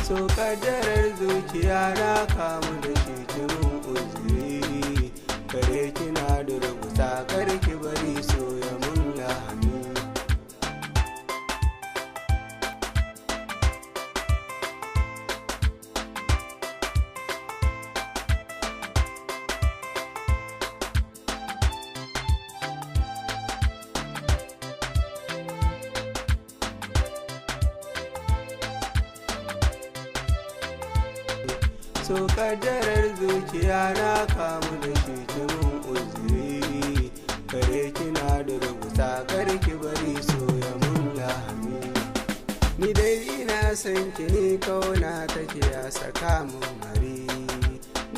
so kaddarar zuciya na kamu da shi kimin uzuri kare kina da rubuta karki bari so ya mun lahani so kaddarar zuciya na kamu da shi kimin uzuri kare kina da rubuta karki bari so ya mun lahani ni dai ina son ki ne kauna take ya saka mun mari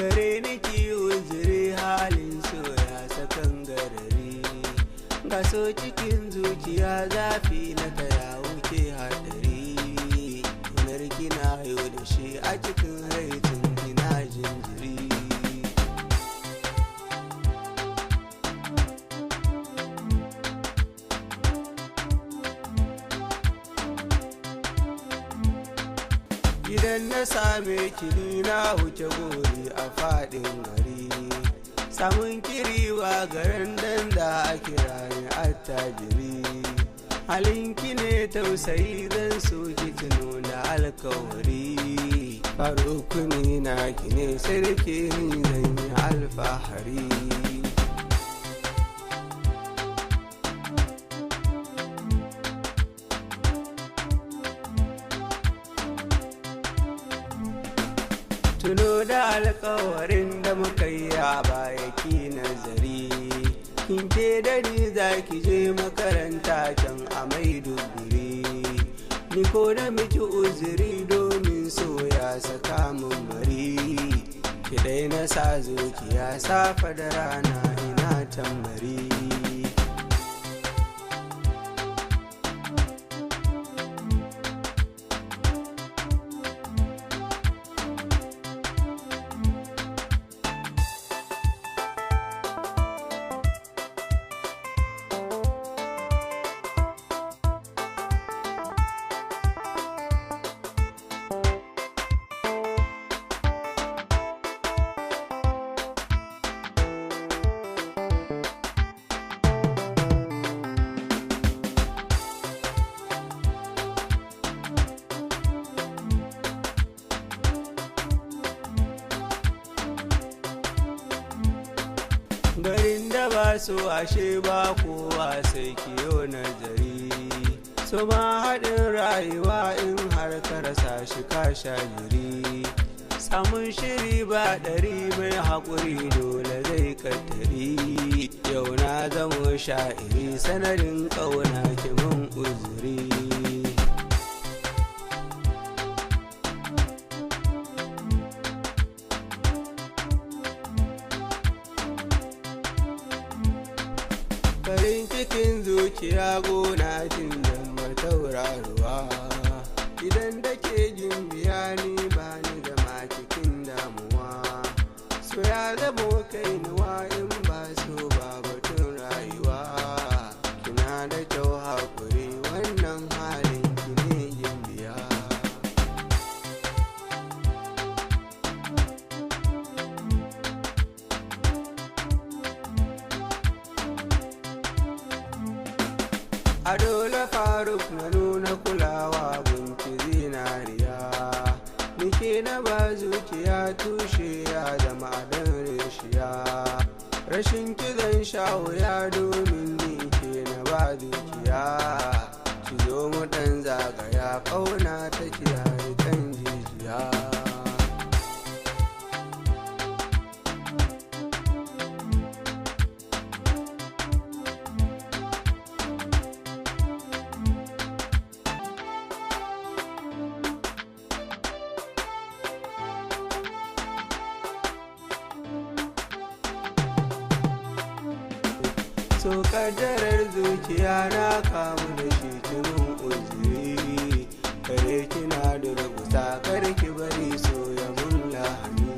gare ni ki uzuri halin so ya sakan garari ga so cikin zuciya zafi na ta ya wuce hadari tunar kina yau da shi a cikin raitin jinjiri idan na same kini na wuce gori a fadin gari samun kiriwa garin da a kira ni attajiri halinki ne tausayi zan so ki tuno da alkawari faruku ne na ki ne sarki ni zan yi alfahari tuno da alkawarin da muka yi a baya ki nazari kin ce da ni za ki je makaranta can a Maiduguri ni ko da miki uzuri domin so ya saka mun mari ki dai na sa zuciya safa da rana ina tambari garin da ba so ashe ba kowa sai kiyo nazari so ma haɗin rayuwa in har ka rasa shi ka sha jiri samun shiri ba ɗari mai haƙuri dole zai kattari yau na zamo sha'iri sanadin ƙauna kimin uzuri farin cikin zuciya gona jin zama tauraruwa idan da ke jin biya ni ba ni da ma cikin damuwa so ya zamo kainuwa in ba so ba batun rayuwa kina da kyau hakuri wannan halin ki ne jin biya a dole faruk na nuna kulawa gunki zinariya nike na ba zuciya tushe ya zama dan reshiya rashin kizan sha wuya domin ni ke na ba zuciya ki zo mu dan zagaya kauna ta kiyaye kan jijiya so kaddarar zuciya na kamu da shi kimin uzuri kare kina da rubuta karki bari so ya mun lahani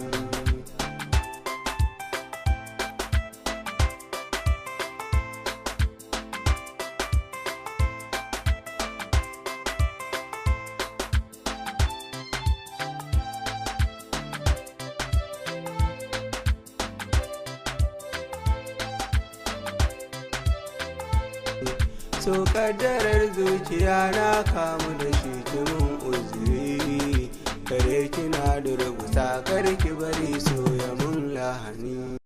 so kaddarar zuciya na kamu da shi kimin uzuri kare kina da rubuta karki bari so ya mun lahani.